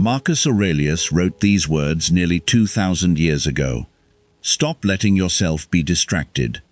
Marcus Aurelius wrote these words nearly 2,000 years ago. Stop letting yourself be distracted.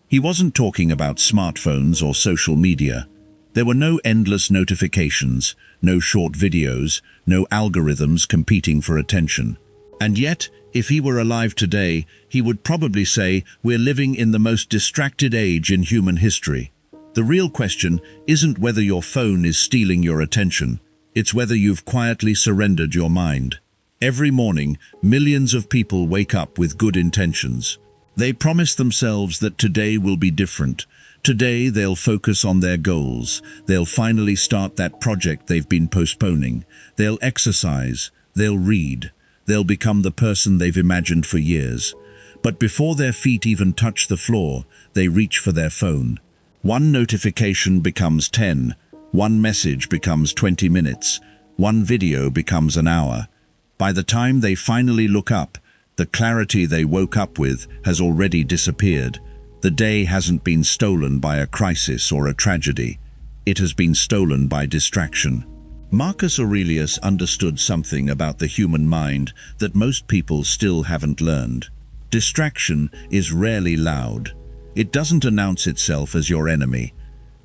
He wasn't talking about smartphones or social media. There were no endless notifications, no short videos, no algorithms competing for attention. And yet, if he were alive today, he would probably say, we're living in the most distracted age in human history. The real question isn't whether your phone is stealing your attention. It's whether you've quietly surrendered your mind. Every morning, millions of people wake up with good intentions. They promise themselves that today will be different. Today they'll focus on their goals. They'll finally start that project they've been postponing. They'll exercise. They'll read. They'll become the person they've imagined for years. But before their feet even touch the floor, they reach for their phone. One notification becomes 10. One message becomes 20 minutes. One video becomes an hour. By the time they finally look up, the clarity they woke up with has already disappeared. The day hasn't been stolen by a crisis or a tragedy. It has been stolen by distraction. Marcus Aurelius understood something about the human mind that most people still haven't learned. Distraction is rarely loud. It doesn't announce itself as your enemy.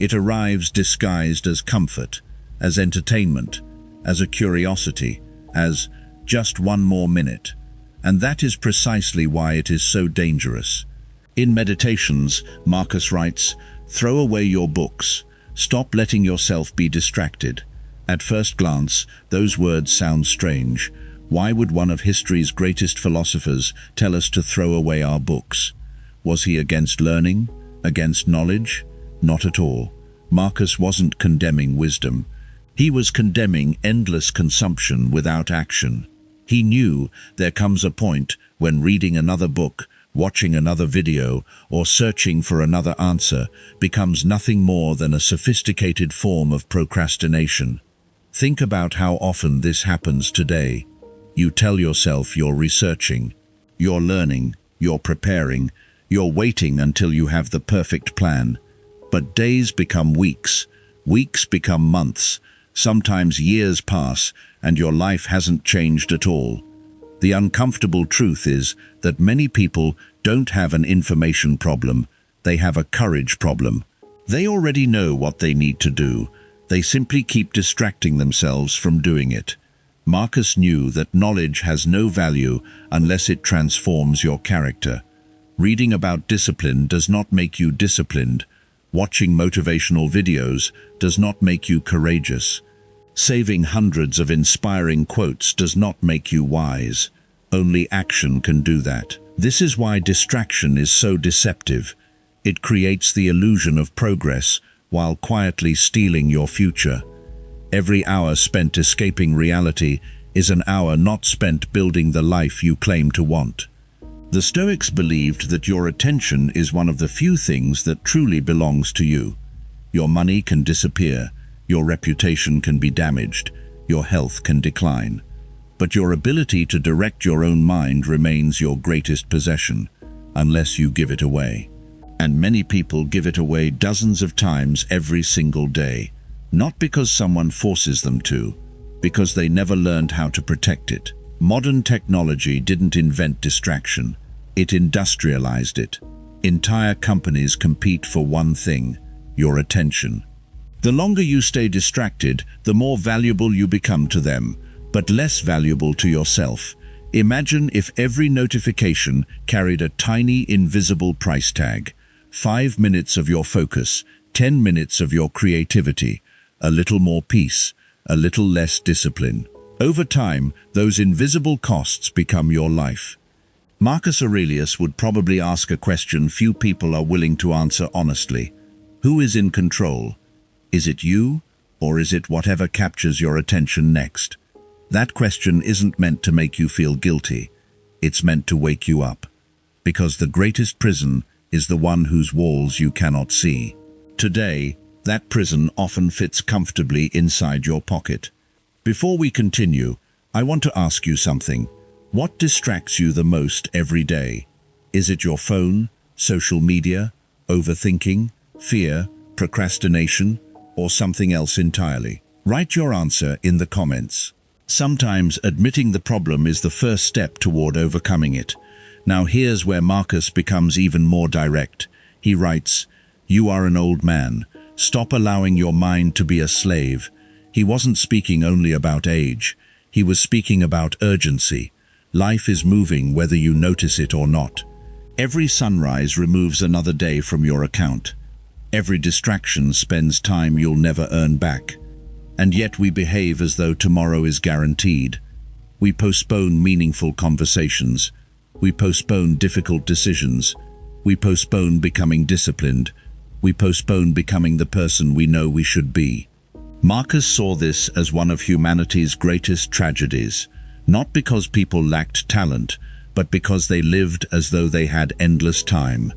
It arrives disguised as comfort, as entertainment, as a curiosity, as just one more minute. And that is precisely why it is so dangerous. In Meditations, Marcus writes, "Throw away your books. Stop letting yourself be distracted." At first glance, those words sound strange. Why would one of history's greatest philosophers tell us to throw away our books? Was he against learning? Against knowledge? Not at all. Marcus wasn't condemning wisdom. He was condemning endless consumption without action. He knew there comes a point when reading another book, watching another video, or searching for another answer becomes nothing more than a sophisticated form of procrastination. Think about how often this happens today. You tell yourself you're researching, you're learning, you're preparing, you're waiting until you have the perfect plan. But days become weeks, weeks become months, sometimes years pass, and your life hasn't changed at all. The uncomfortable truth is that many people don't have an information problem, they have a courage problem. They already know what they need to do. They simply keep distracting themselves from doing it. Marcus knew that knowledge has no value unless it transforms your character. Reading about discipline does not make you disciplined. Watching motivational videos does not make you courageous. Saving hundreds of inspiring quotes does not make you wise. Only action can do that. This is why distraction is so deceptive. It creates the illusion of progress while quietly stealing your future. Every hour spent escaping reality is an hour not spent building the life you claim to want. The Stoics believed that your attention is one of the few things that truly belongs to you. Your money can disappear, your reputation can be damaged, your health can decline. But your ability to direct your own mind remains your greatest possession, unless you give it away. And many people give it away dozens of times every single day, not because someone forces them to, because they never learned how to protect it. Modern technology didn't invent distraction, it industrialized it. Entire companies compete for one thing, your attention. The longer you stay distracted, the more valuable you become to them, but less valuable to yourself. Imagine if every notification carried a tiny invisible price tag. 5 minutes of your focus, 10 minutes of your creativity, a little more peace, a little less discipline. Over time, those invisible costs become your life. Marcus Aurelius would probably ask a question few people are willing to answer honestly. Who is in control? Is it you, or is it whatever captures your attention next? That question isn't meant to make you feel guilty. It's meant to wake you up. Because the greatest prison is the one whose walls you cannot see. Today, that prison often fits comfortably inside your pocket. Before we continue, I want to ask you something. What distracts you the most every day? Is it your phone, social media, overthinking, fear, procrastination, or something else entirely? Write your answer in the comments. Sometimes admitting the problem is the first step toward overcoming it. Now here's where Marcus becomes even more direct. He writes, "You are an old man. Stop allowing your mind to be a slave." He wasn't speaking only about age. He was speaking about urgency. Life is moving whether you notice it or not. Every sunrise removes another day from your account. Every distraction spends time you'll never earn back. And yet we behave as though tomorrow is guaranteed. We postpone meaningful conversations. We postpone difficult decisions. We postpone becoming disciplined. We postpone becoming the person we know we should be. Marcus saw this as one of humanity's greatest tragedies, not because people lacked talent, but because they lived as though they had endless time.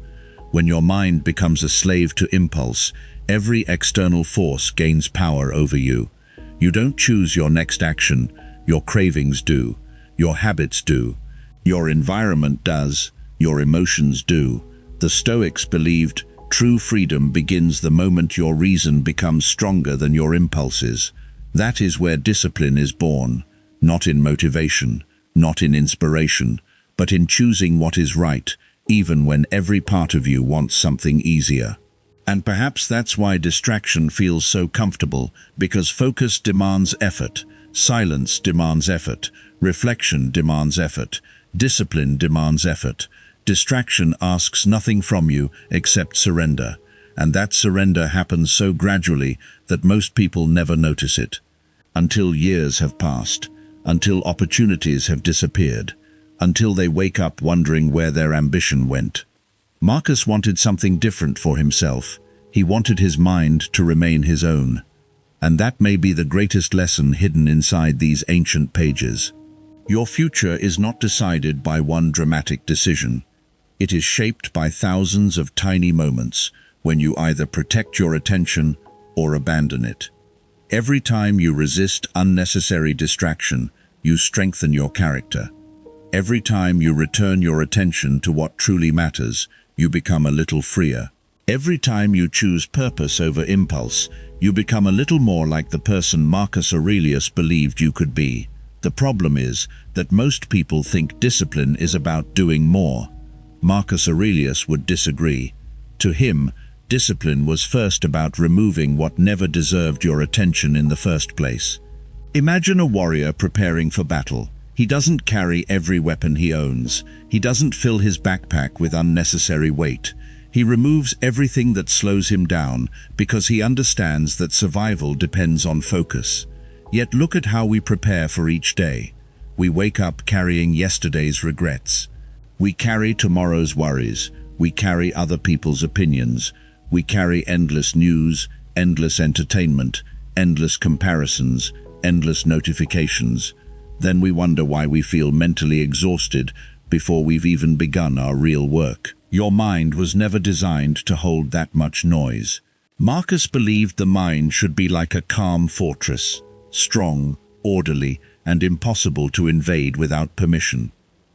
When your mind becomes a slave to impulse, every external force gains power over you. You don't choose your next action, your cravings do, your habits do, your environment does, your emotions do. The Stoics believed true freedom begins the moment your reason becomes stronger than your impulses. That is where discipline is born, not in motivation, not in inspiration, but in choosing what is right, even when every part of you wants something easier. And perhaps that's why distraction feels so comfortable, because focus demands effort, silence demands effort, reflection demands effort, discipline demands effort. Distraction asks nothing from you except surrender, and that surrender happens so gradually that most people never notice it. Until years have passed, until opportunities have disappeared, until they wake up wondering where their ambition went. Marcus wanted something different for himself. He wanted his mind to remain his own. And that may be the greatest lesson hidden inside these ancient pages. Your future is not decided by one dramatic decision. It is shaped by thousands of tiny moments when you either protect your attention or abandon it. Every time you resist unnecessary distraction, you strengthen your character. Every time you return your attention to what truly matters, you become a little freer. Every time you choose purpose over impulse, you become a little more like the person Marcus Aurelius believed you could be. The problem is that most people think discipline is about doing more. Marcus Aurelius would disagree. To him, discipline was first about removing what never deserved your attention in the first place. Imagine a warrior preparing for battle. He doesn't carry every weapon he owns. He doesn't fill his backpack with unnecessary weight. He removes everything that slows him down because he understands that survival depends on focus. Yet look at how we prepare for each day. We wake up carrying yesterday's regrets. We carry tomorrow's worries. We carry other people's opinions. We carry endless news, endless entertainment, endless comparisons, endless notifications. Then we wonder why we feel mentally exhausted before we've even begun our real work. Your mind was never designed to hold that much noise. Marcus believed the mind should be like a calm fortress, strong, orderly, and impossible to invade without permission.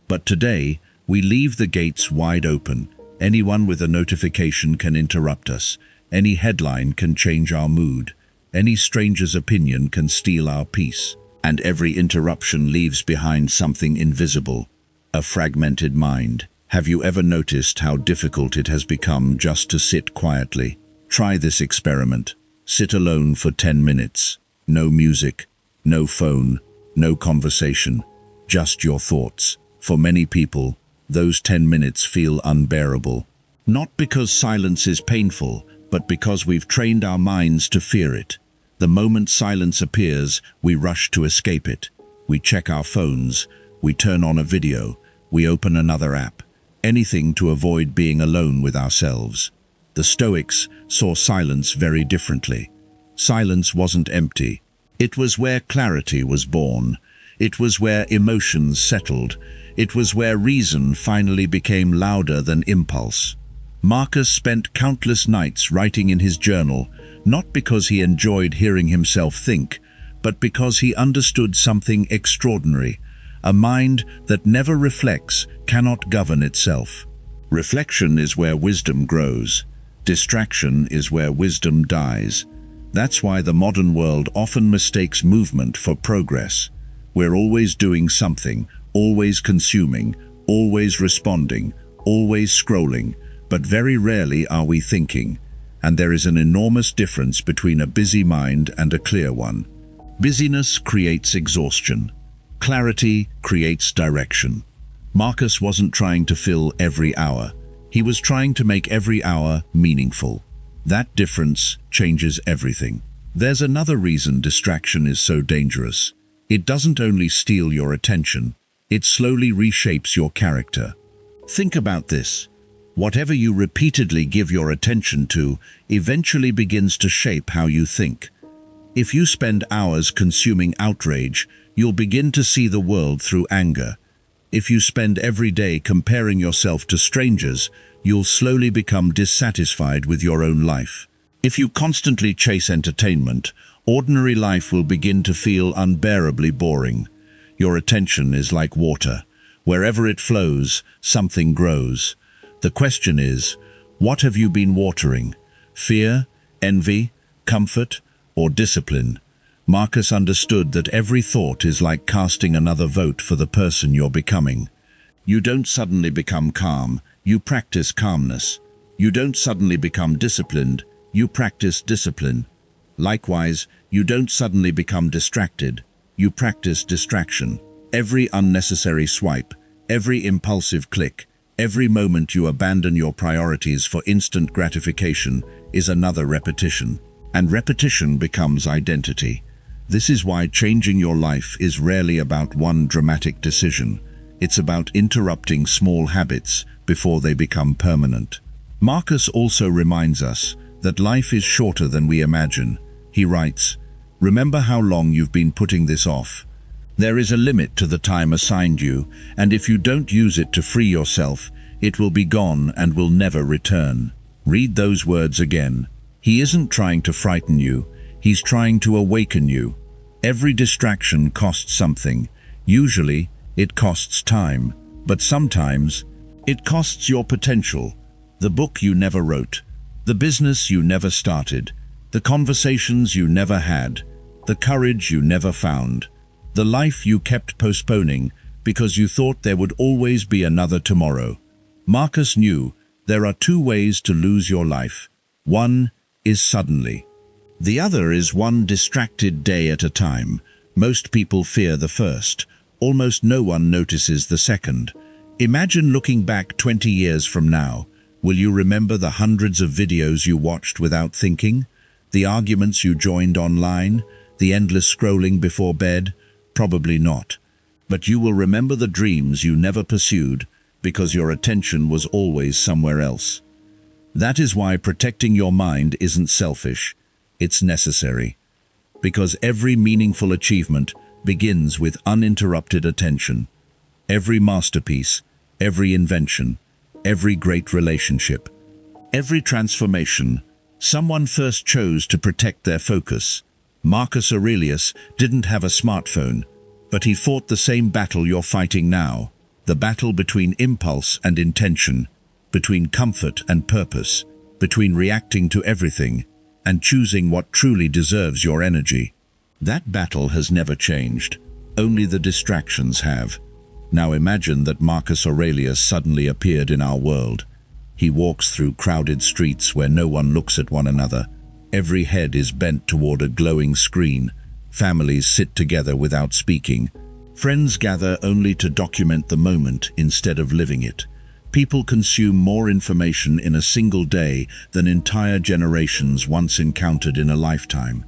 But today, we leave the gates wide open. Anyone with a notification can interrupt us. Any headline can change our mood. Any stranger's opinion can steal our peace. And every interruption leaves behind something invisible, a fragmented mind. Have you ever noticed how difficult it has become just to sit quietly? Try this experiment. Sit alone for 10 minutes. No music, no phone, no conversation, just your thoughts. For many people, those 10 minutes feel unbearable. Not because silence is painful, but because we've trained our minds to fear it. The moment silence appears, we rush to escape it. We check our phones, we turn on a video, we open another app. Anything to avoid being alone with ourselves. The Stoics saw silence very differently. Silence wasn't empty. It was where clarity was born. It was where emotions settled. It was where reason finally became louder than impulse. Marcus spent countless nights writing in his journal, not because he enjoyed hearing himself think, but because he understood something extraordinary. A mind that never reflects cannot govern itself. Reflection is where wisdom grows. Distraction is where wisdom dies. That's why the modern world often mistakes movement for progress. We're always doing something, always consuming, always responding, always scrolling, but very rarely are we thinking. And there is an enormous difference between a busy mind and a clear one. Busyness creates exhaustion. Clarity creates direction. Marcus wasn't trying to fill every hour. He was trying to make every hour meaningful. That difference changes everything. There's another reason distraction is so dangerous. It doesn't only steal your attention, it slowly reshapes your character. Think about this. Whatever you repeatedly give your attention to eventually begins to shape how you think. If you spend hours consuming outrage, you'll begin to see the world through anger. If you spend every day comparing yourself to strangers, you'll slowly become dissatisfied with your own life. If you constantly chase entertainment, ordinary life will begin to feel unbearably boring. Your attention is like water. Wherever it flows, something grows. The question is, what have you been watering? Fear, envy, comfort, or discipline? Marcus understood that every thought is like casting another vote for the person you're becoming. You don't suddenly become calm, you practice calmness. You don't suddenly become disciplined, you practice discipline. Likewise, you don't suddenly become distracted, you practice distraction. Every unnecessary swipe, every impulsive click, every moment you abandon your priorities for instant gratification is another repetition. And repetition becomes identity. This is why changing your life is rarely about one dramatic decision. It's about interrupting small habits before they become permanent. Marcus also reminds us that life is shorter than we imagine. He writes, "Remember how long you've been putting this off. There is a limit to the time assigned you, and if you don't use it to free yourself, it will be gone and will never return." Read those words again. He isn't trying to frighten you, he's trying to awaken you. Every distraction costs something. Usually, it costs time, but sometimes, it costs your potential. The book you never wrote, the business you never started, the conversations you never had, the courage you never found, the life you kept postponing because you thought there would always be another tomorrow. Marcus knew there are two ways to lose your life. One is suddenly. The other is one distracted day at a time. Most people fear the first. Almost no one notices the second. Imagine looking back 20 years from now. Will you remember the hundreds of videos you watched without thinking? The arguments you joined online? The endless scrolling before bed? Probably not. But you will remember the dreams you never pursued because your attention was always somewhere else. That is why protecting your mind isn't selfish. It's necessary. Because every meaningful achievement begins with uninterrupted attention. Every masterpiece, every invention, every great relationship, every transformation, someone first chose to protect their focus. Marcus Aurelius didn't have a smartphone, but he fought the same battle you're fighting now, the battle between impulse and intention, between comfort and purpose, between reacting to everything and choosing what truly deserves your energy. That battle has never changed. Only the distractions have. Now imagine that Marcus Aurelius suddenly appeared in our world. He walks through crowded streets where no one looks at one another. Every head is bent toward a glowing screen. Families sit together without speaking. Friends gather only to document the moment instead of living it. People consume more information in a single day than entire generations once encountered in a lifetime.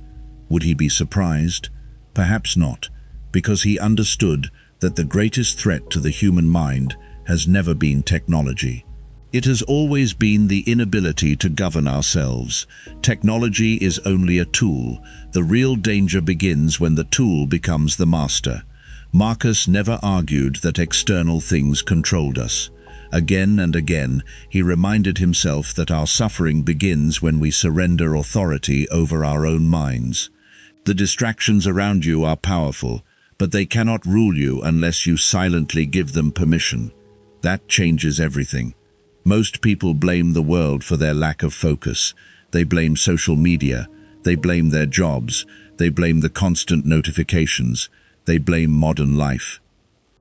Would he be surprised? Perhaps not, because he understood that the greatest threat to the human mind has never been technology. It has always been the inability to govern ourselves. Technology is only a tool. The real danger begins when the tool becomes the master. Marcus never argued that external things controlled us. Again and again, he reminded himself that our suffering begins when we surrender authority over our own minds. The distractions around you are powerful, but they cannot rule you unless you silently give them permission. That changes everything. Most people blame the world for their lack of focus. They blame social media. They blame their jobs. They blame the constant notifications. they blame modern life.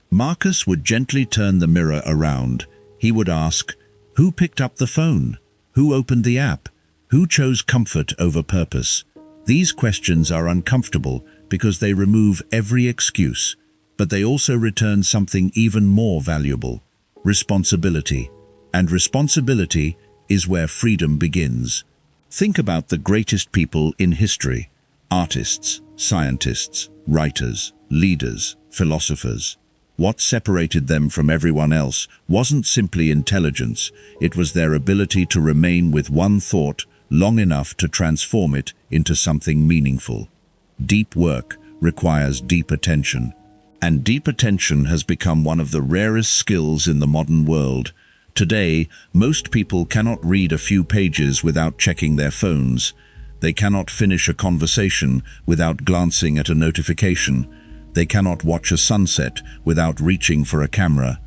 Marcus would gently turn the mirror around. He would ask, who picked up the phone? Who opened the app? Who chose comfort over purpose? These questions are uncomfortable because they remove every excuse, but they also return something even more valuable: responsibility. And responsibility is where freedom begins. Think about the greatest people in history: artists, scientists, writers, leaders, philosophers. What separated them from everyone else wasn't simply intelligence, it was their ability to remain with one thought long enough to transform it into something meaningful. Deep work requires deep attention, and deep attention has become one of the rarest skills in the modern world. Today, most people cannot read a few pages without checking their phones. They cannot finish a conversation without glancing at a notification. They cannot watch a sunset without reaching for a camera.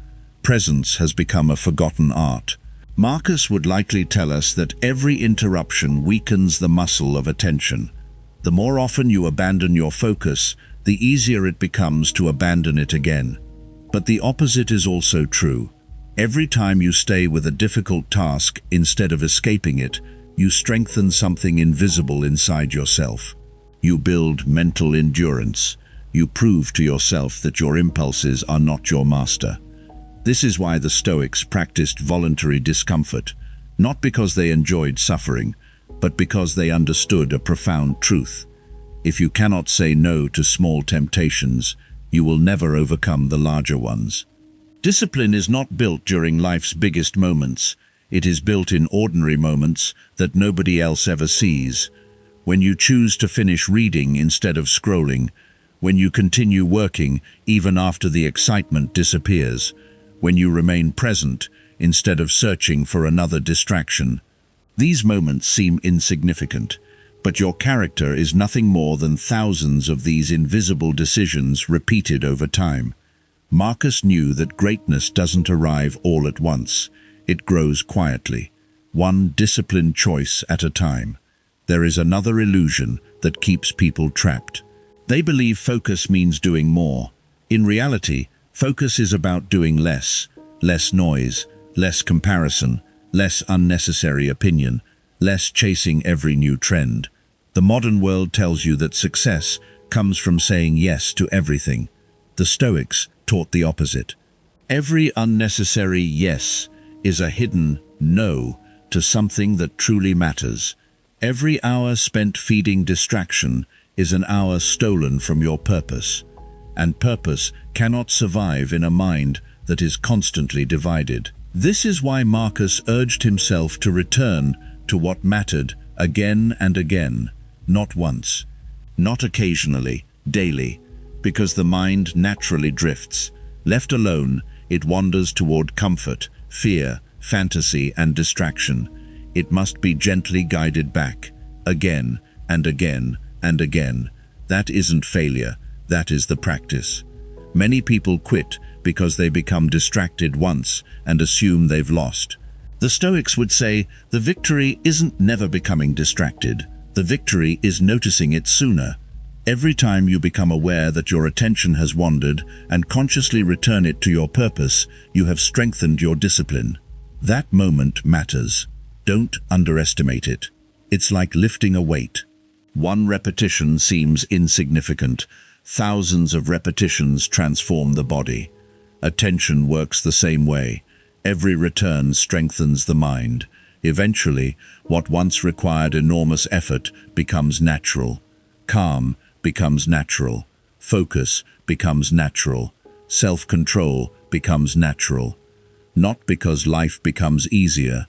Presence has become a forgotten art. Marcus would likely tell us that every interruption weakens the muscle of attention. The more often you abandon your focus, the easier it becomes to abandon it again. But the opposite is also true. Every time you stay with a difficult task instead of escaping it, you strengthen something invisible inside yourself. You build mental endurance. You prove to yourself that your impulses are not your master. This is why the Stoics practiced voluntary discomfort, not because they enjoyed suffering, but because they understood a profound truth. If you cannot say no to small temptations, you will never overcome the larger ones. Discipline is not built during life's biggest moments. It is built in ordinary moments that nobody else ever sees. When you choose to finish reading instead of scrolling, when you continue working even after the excitement disappears, when you remain present instead of searching for another distraction. These moments seem insignificant, but your character is nothing more than thousands of these invisible decisions repeated over time. Marcus knew that greatness doesn't arrive all at once. It grows quietly, one disciplined choice at a time. There is another illusion that keeps people trapped. They believe focus means doing more. In reality, focus is about doing less noise, less comparison, less unnecessary opinion, less chasing every new trend. The modern world tells you that success comes from saying yes to everything. The Stoics taught the opposite. Every unnecessary yes is a hidden no to something that truly matters. Every hour spent feeding distraction is an hour stolen from your purpose. And purpose cannot survive in a mind that is constantly divided. This is why Marcus urged himself to return to what mattered again and again, not once, not occasionally, daily, because the mind naturally drifts. Left alone, it wanders toward comfort, fear, fantasy, and distraction. It must be gently guided back, again and again and again. That isn't failure, that is the practice. Many people quit because they become distracted once and assume they've lost. The Stoics would say, the victory isn't never becoming distracted. The victory is noticing it sooner. Every time you become aware that your attention has wandered and consciously return it to your purpose, you have strengthened your discipline. That moment matters. Don't underestimate it. It's like lifting a weight. One repetition seems insignificant. Thousands of repetitions transform the body. Attention works the same way. Every return strengthens the mind. Eventually, what once required enormous effort becomes natural. Calm becomes natural. Focus becomes natural. Self-control becomes natural. Not because life becomes easier,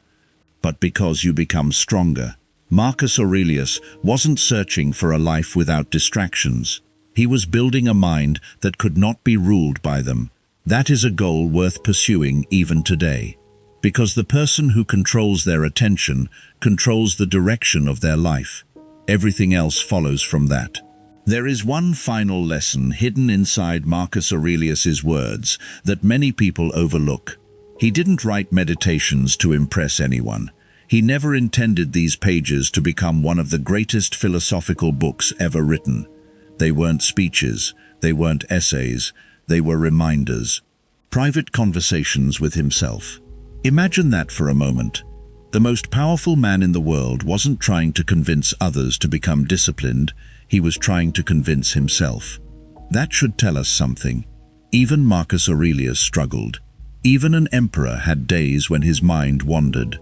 but because you become stronger. Marcus Aurelius wasn't searching for a life without distractions. He was building a mind that could not be ruled by them. That is a goal worth pursuing even today. Because the person who controls their attention controls the direction of their life. Everything else follows from that. There is one final lesson hidden inside Marcus Aurelius's words that many people overlook. He didn't write Meditations to impress anyone. He never intended these pages to become one of the greatest philosophical books ever written. They weren't speeches, They weren't essays, they were reminders. Private conversations with himself. Imagine that for a moment. The most powerful man in the world wasn't trying to convince others to become disciplined, he was trying to convince himself. That should tell us something. Even Marcus Aurelius struggled. Even an emperor had days when his mind wandered.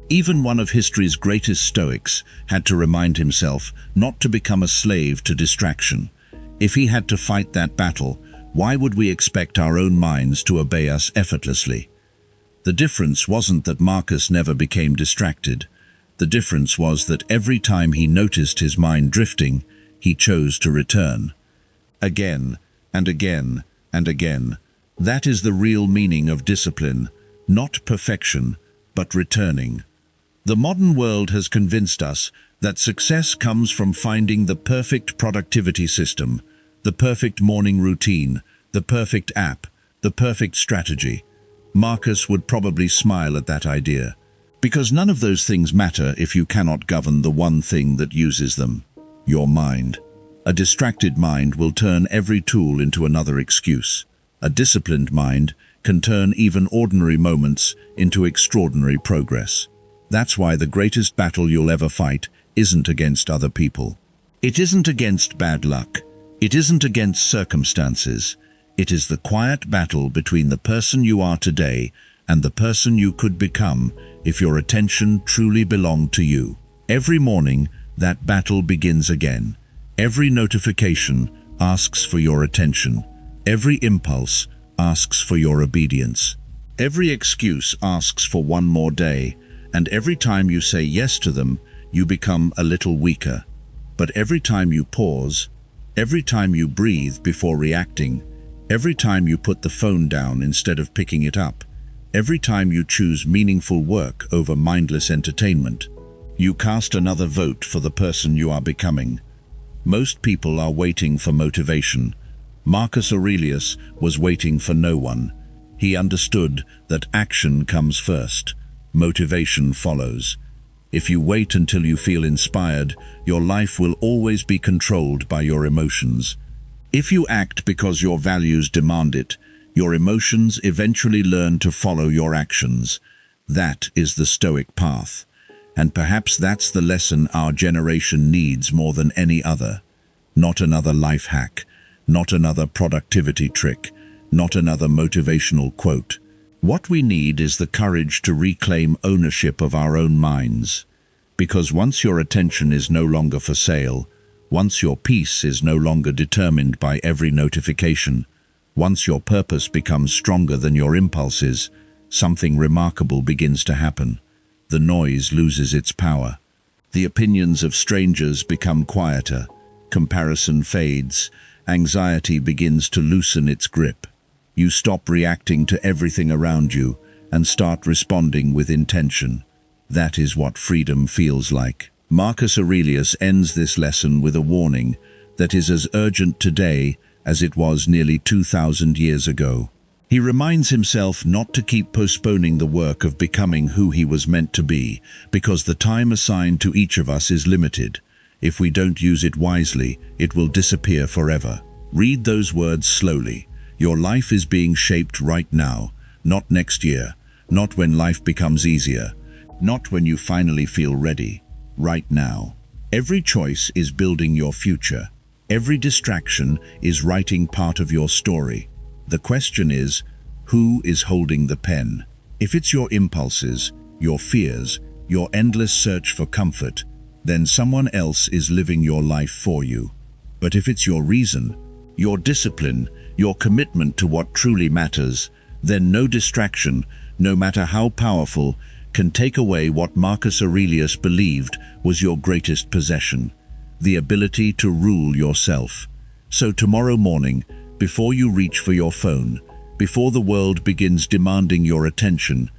Even one of history's greatest Stoics had to remind himself not to become a slave to distraction. If he had to fight that battle, why would we expect our own minds to obey us effortlessly? The difference wasn't that Marcus never became distracted. The difference was that every time he noticed his mind drifting, he chose to return. Again, and again, and again. That is the real meaning of discipline, not perfection, but returning. The modern world has convinced us that success comes from finding the perfect productivity system, the perfect morning routine, the perfect app, the perfect strategy. Marcus would probably smile at that idea, because none of those things matter if you cannot govern the one thing that uses them, your mind. A distracted mind will turn every tool into another excuse. A disciplined mind can turn even ordinary moments into extraordinary progress. That's why the greatest battle you'll ever fight isn't against other people. It isn't against bad luck. It isn't against circumstances. It is the quiet battle between the person you are today and the person you could become if your attention truly belonged to you. Every morning, that battle begins again. Every notification asks for your attention. Every impulse asks for your obedience. Every excuse asks for one more day, and every time you say yes to them, you become a little weaker. But every time you pause, every time you breathe before reacting, every time you put the phone down instead of picking it up, every time you choose meaningful work over mindless entertainment, you cast another vote for the person you are becoming. Most people are waiting for motivation. Marcus Aurelius was waiting for no one. He understood that action comes first. Motivation follows. If you wait until you feel inspired, your life will always be controlled by your emotions. If you act because your values demand it, your emotions eventually learn to follow your actions. That is the Stoic path. And perhaps that's the lesson our generation needs more than any other. Not another life hack, not another productivity trick, not another motivational quote. What we need is the courage to reclaim ownership of our own minds. Because once your attention is no longer for sale, once your peace is no longer determined by every notification, once your purpose becomes stronger than your impulses, something remarkable begins to happen. The noise loses its power. The opinions of strangers become quieter. Comparison fades. Anxiety begins to loosen its grip. You stop reacting to everything around you and start responding with intention. That is what freedom feels like. Marcus Aurelius ends this lesson with a warning that is as urgent today as it was nearly 2,000 years ago. He reminds himself not to keep postponing the work of becoming who he was meant to be, because the time assigned to each of us is limited. If we don't use it wisely, it will disappear forever. Read those words slowly. Your life is being shaped right now, not next year, not when life becomes easier, not when you finally feel ready. Right now. Every choice is building your future. Every distraction is writing part of your story. The question is, who is holding the pen? If it's your impulses, your fears, your endless search for comfort, then someone else is living your life for you. But if it's your reason, your discipline, your commitment to what truly matters, then no distraction, no matter how powerful, can take away what Marcus Aurelius believed was your greatest possession, the ability to rule yourself. So tomorrow morning, before you reach for your phone, before the world begins demanding your attention,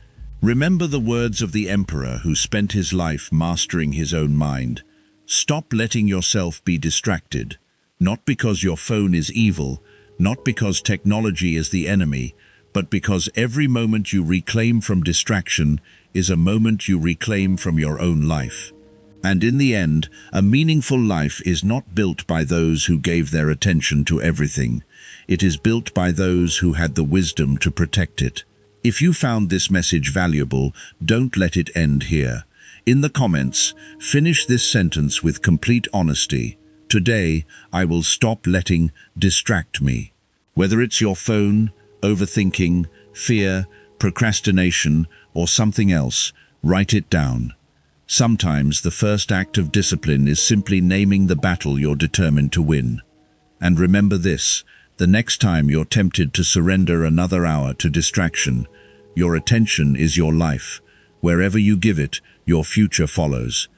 remember the words of the emperor who spent his life mastering his own mind. Stop letting yourself be distracted, not because your phone is evil, not because technology is the enemy, but because every moment you reclaim from distraction is a moment you reclaim from your own life. And in the end, a meaningful life is not built by those who gave their attention to everything. It is built by those who had the wisdom to protect it. If you found this message valuable, don't let it end here. In the comments, finish this sentence with complete honesty. Today, I will stop letting distract me. Whether it's your phone, overthinking, fear, procrastination, or something else, write it down. Sometimes the first act of discipline is simply naming the battle you're determined to win. And remember this, the next time you're tempted to surrender another hour to distraction, your attention is your life. Wherever you give it, your future follows.